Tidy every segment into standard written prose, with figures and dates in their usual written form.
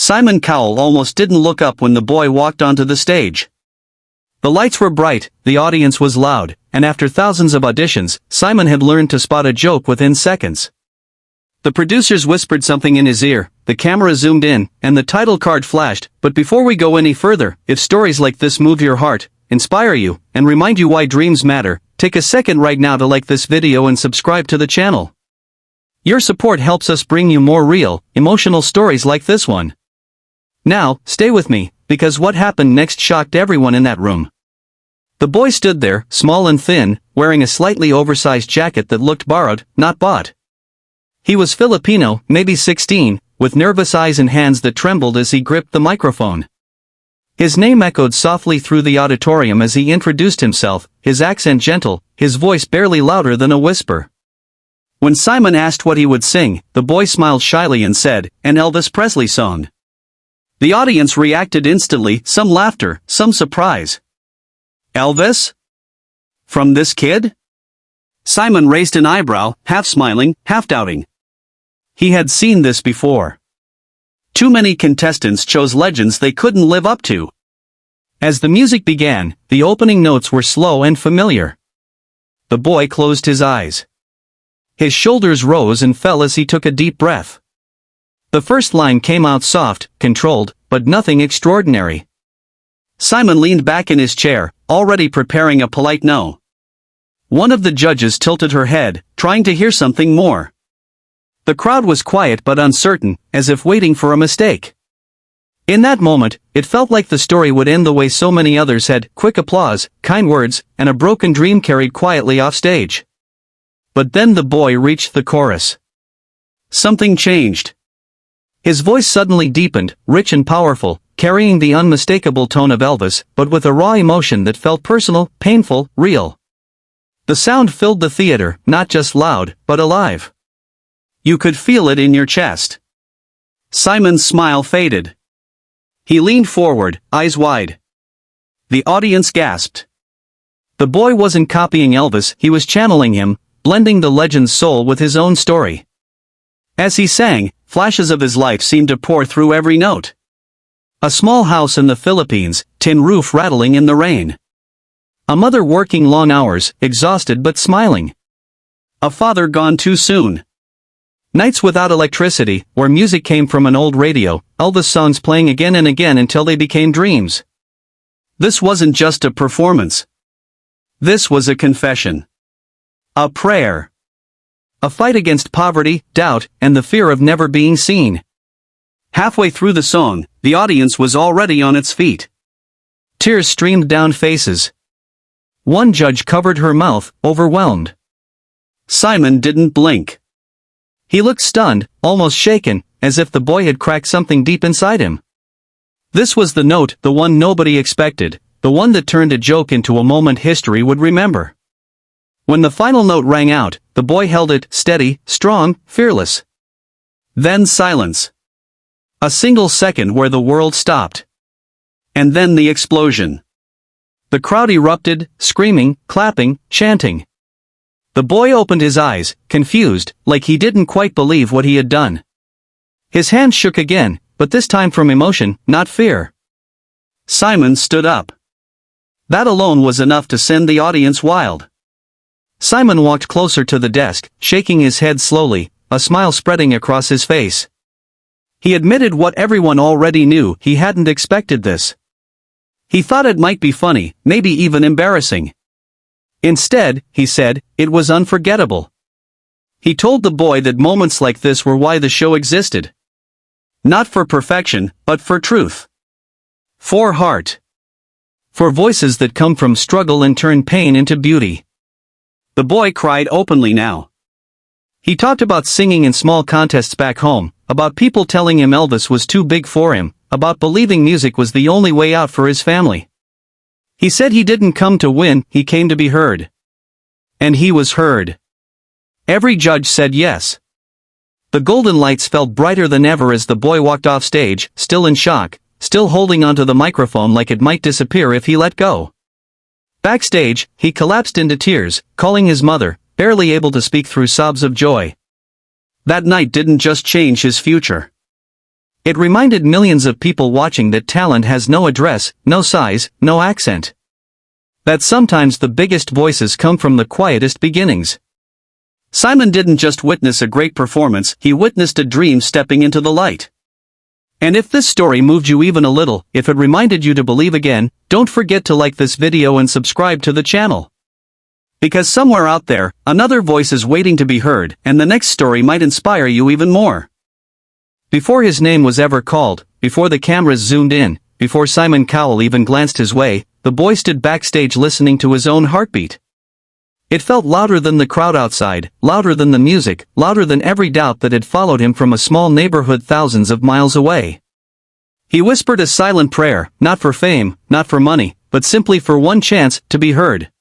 Simon Cowell almost didn't look up when the boy walked onto the stage. The lights were bright, the audience was loud, and after thousands of auditions, Simon had learned to spot a joke within seconds. The producers whispered something in his ear, the camera zoomed in, and the title card flashed. But before we go any further, if stories like this move your heart, inspire you, and remind you why dreams matter, take a second right now to like this video and subscribe to the channel. Your support helps us bring you more real, emotional stories like this one. Now, stay with me, because what happened next shocked everyone in that room. The boy stood there, small and thin, wearing a slightly oversized jacket that looked borrowed, not bought. He was Filipino, maybe 16, with nervous eyes and hands that trembled as he gripped the microphone. His name echoed softly through the auditorium as he introduced himself, his accent gentle, his voice barely louder than a whisper. When Simon asked what he would sing, the boy smiled shyly and said, "An Elvis Presley song." The audience reacted instantly, some laughter, some surprise. Elvis? From this kid? Simon raised an eyebrow, half smiling, half doubting. He had seen this before. Too many contestants chose legends they couldn't live up to. As the music began, the opening notes were slow and familiar. The boy closed his eyes. His shoulders rose and fell as he took a deep breath. The first line came out soft, controlled, but nothing extraordinary. Simon leaned back in his chair, already preparing a polite no. One of the judges tilted her head, trying to hear something more. The crowd was quiet but uncertain, as if waiting for a mistake. In that moment, it felt like the story would end the way so many others had: quick applause, kind words, and a broken dream carried quietly off stage. But then the boy reached the chorus. Something changed. His voice suddenly deepened, rich and powerful, carrying the unmistakable tone of Elvis, but with a raw emotion that felt personal, painful, real. The sound filled the theater, not just loud, but alive. You could feel it in your chest. Simon's smile faded. He leaned forward, eyes wide. The audience gasped. The boy wasn't copying Elvis, he was channeling him, blending the legend's soul with his own story. As he sang, flashes of his life seemed to pour through every note. A small house in the Philippines, tin roof rattling in the rain. A mother working long hours, exhausted but smiling. A father gone too soon. Nights without electricity, where music came from an old radio, Elvis songs playing again and again until they became dreams. This wasn't just a performance. This was a confession. A prayer. A fight against poverty, doubt, and the fear of never being seen. Halfway through the song, the audience was already on its feet. Tears streamed down faces. One judge covered her mouth, overwhelmed. Simon didn't blink. He looked stunned, almost shaken, as if the boy had cracked something deep inside him. This was the note, the one nobody expected, the one that turned a joke into a moment history would remember. When the final note rang out, the boy held it, steady, strong, fearless. Then silence. A single second where the world stopped. And then the explosion. The crowd erupted, screaming, clapping, chanting. The boy opened his eyes, confused, like he didn't quite believe what he had done. His hands shook again, but this time from emotion, not fear. Simon stood up. That alone was enough to send the audience wild. Simon walked closer to the desk, shaking his head slowly, a smile spreading across his face. He admitted what everyone already knew: he hadn't expected this. He thought it might be funny, maybe even embarrassing. Instead, he said, it was unforgettable. He told the boy that moments like this were why the show existed. Not for perfection, but for truth. For heart. For voices that come from struggle and turn pain into beauty. The boy cried openly now. He talked about singing in small contests back home, about people telling him Elvis was too big for him, about believing music was the only way out for his family. He said he didn't come to win, he came to be heard. And he was heard. Every judge said yes. The golden lights felt brighter than ever as the boy walked off stage, still in shock, still holding onto the microphone like it might disappear if he let go. Backstage, he collapsed into tears, calling his mother, barely able to speak through sobs of joy. That night didn't just change his future. It reminded millions of people watching that talent has no address, no size, no accent. That sometimes the biggest voices come from the quietest beginnings. Simon didn't just witness a great performance, he witnessed a dream stepping into the light. And if this story moved you even a little, if it reminded you to believe again, don't forget to like this video and subscribe to the channel. Because somewhere out there, another voice is waiting to be heard, and the next story might inspire you even more. Before his name was ever called, before the cameras zoomed in, before Simon Cowell even glanced his way, the boy stood backstage listening to his own heartbeat. It felt louder than the crowd outside, louder than the music, louder than every doubt that had followed him from a small neighborhood thousands of miles away. He whispered a silent prayer, not for fame, not for money, but simply for one chance to be heard.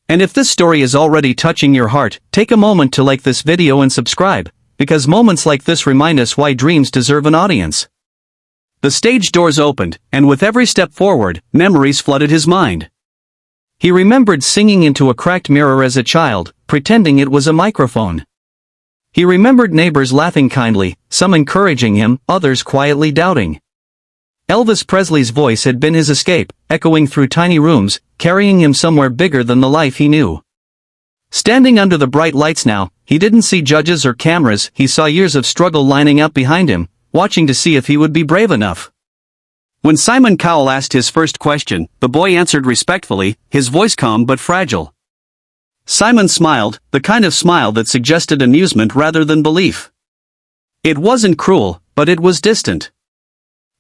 And if this story is already touching your heart, take a moment to like this video and subscribe, because moments like this remind us why dreams deserve an audience. The stage doors opened, and with every step forward, memories flooded his mind. He remembered singing into a cracked mirror as a child, pretending it was a microphone. He remembered neighbors laughing kindly, some encouraging him, others quietly doubting. Elvis Presley's voice had been his escape, echoing through tiny rooms, carrying him somewhere bigger than the life he knew. Standing under the bright lights now, he didn't see judges or cameras, he saw years of struggle lining up behind him, watching to see if he would be brave enough. When Simon Cowell asked his first question, the boy answered respectfully, his voice calm but fragile. Simon smiled, the kind of smile that suggested amusement rather than belief. It wasn't cruel, but it was distant.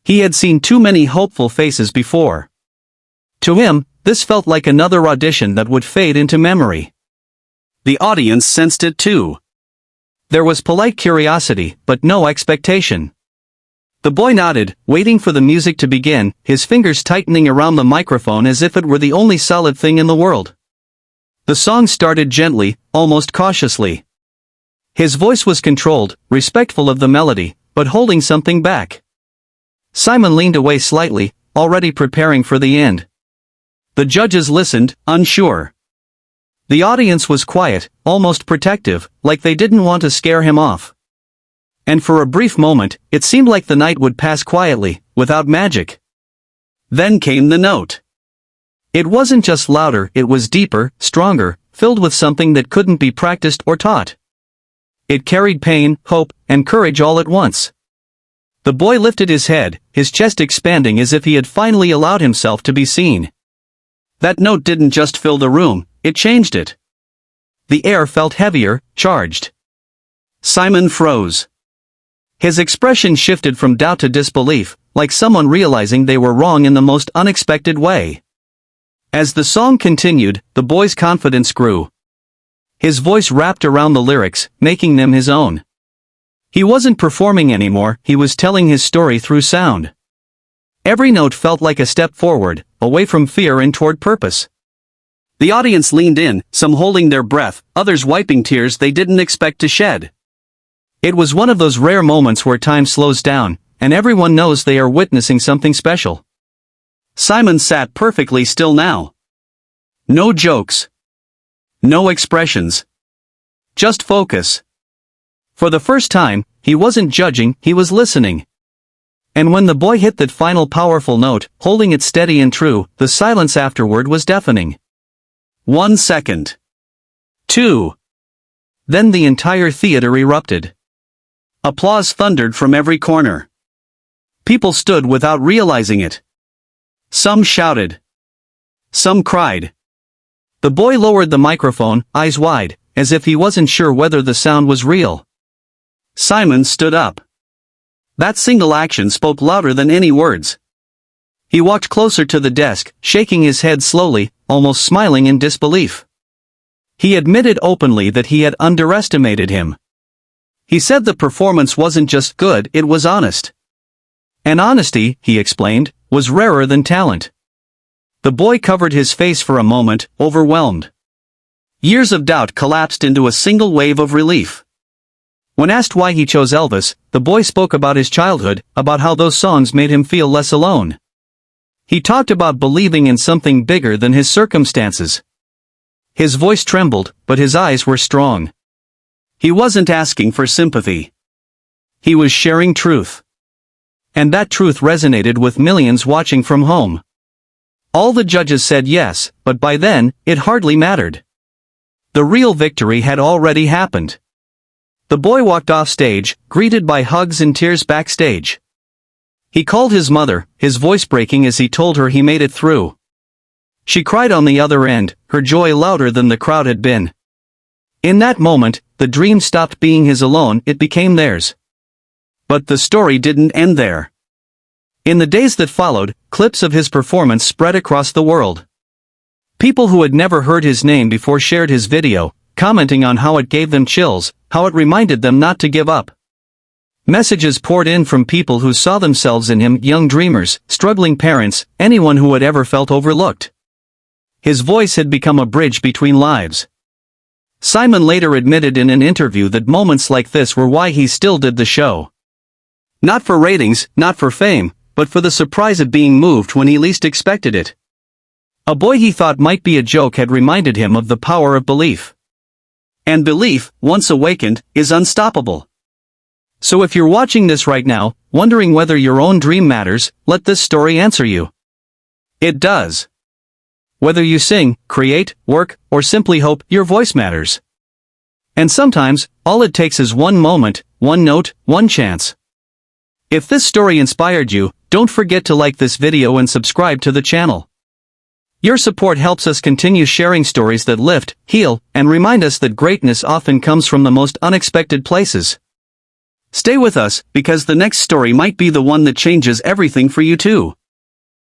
He had seen too many hopeful faces before. To him, this felt like another audition that would fade into memory. The audience sensed it too. There was polite curiosity, but no expectation. The boy nodded, waiting for the music to begin, his fingers tightening around the microphone as if it were the only solid thing in the world. The song started gently, almost cautiously. His voice was controlled, respectful of the melody, but holding something back. Simon leaned away slightly, already preparing for the end. The judges listened, unsure. The audience was quiet, almost protective, like they didn't want to scare him off. And for a brief moment, it seemed like the night would pass quietly, without magic. Then came the note. It wasn't just louder, it was deeper, stronger, filled with something that couldn't be practiced or taught. It carried pain, hope, and courage all at once. The boy lifted his head, his chest expanding as if he had finally allowed himself to be seen. That note didn't just fill the room, it changed it. The air felt heavier, charged. Simon froze. His expression shifted from doubt to disbelief, like someone realizing they were wrong in the most unexpected way. As the song continued, the boy's confidence grew. His voice wrapped around the lyrics, making them his own. He wasn't performing anymore, he was telling his story through sound. Every note felt like a step forward, away from fear and toward purpose. The audience leaned in, some holding their breath, others wiping tears they didn't expect to shed. It was one of those rare moments where time slows down, and everyone knows they are witnessing something special. Simon sat perfectly still now. No jokes. No expressions. Just focus. For the first time, he wasn't judging, he was listening. And when the boy hit that final powerful note, holding it steady and true, the silence afterward was deafening. 1 second. 2. Then the entire theater erupted. Applause thundered from every corner. People stood without realizing it. Some shouted. Some cried. The boy lowered the microphone, eyes wide, as if he wasn't sure whether the sound was real. Simon stood up. That single action spoke louder than any words. He walked closer to the desk, shaking his head slowly, almost smiling in disbelief. He admitted openly that he had underestimated him. He said the performance wasn't just good, it was honest. And honesty, he explained, was rarer than talent. The boy covered his face for a moment, overwhelmed. Years of doubt collapsed into a single wave of relief. When asked why he chose Elvis, the boy spoke about his childhood, about how those songs made him feel less alone. He talked about believing in something bigger than his circumstances. His voice trembled, but his eyes were strong. He wasn't asking for sympathy. He was sharing truth. And that truth resonated with millions watching from home. All the judges said yes, but by then, it hardly mattered. The real victory had already happened. The boy walked off stage, greeted by hugs and tears backstage. He called his mother, his voice breaking as he told her he made it through. She cried on the other end, her joy louder than the crowd had been. In that moment, the dream stopped being his alone, it became theirs. But the story didn't end there. In the days that followed, clips of his performance spread across the world. People who had never heard his name before shared his video, commenting on how it gave them chills, how it reminded them not to give up. Messages poured in from people who saw themselves in him, young dreamers, struggling parents, anyone who had ever felt overlooked. His voice had become a bridge between lives. Simon later admitted in an interview that moments like this were why he still did the show. Not for ratings, not for fame, but for the surprise of being moved when he least expected it. A boy he thought might be a joke had reminded him of the power of belief. And belief, once awakened, is unstoppable. So if you're watching this right now, wondering whether your own dream matters, let this story answer you. It does. Whether you sing, create, work, or simply hope, your voice matters. And sometimes, all it takes is one moment, one note, one chance. If this story inspired you, don't forget to like this video and subscribe to the channel. Your support helps us continue sharing stories that lift, heal, and remind us that greatness often comes from the most unexpected places. Stay with us, because the next story might be the one that changes everything for you too.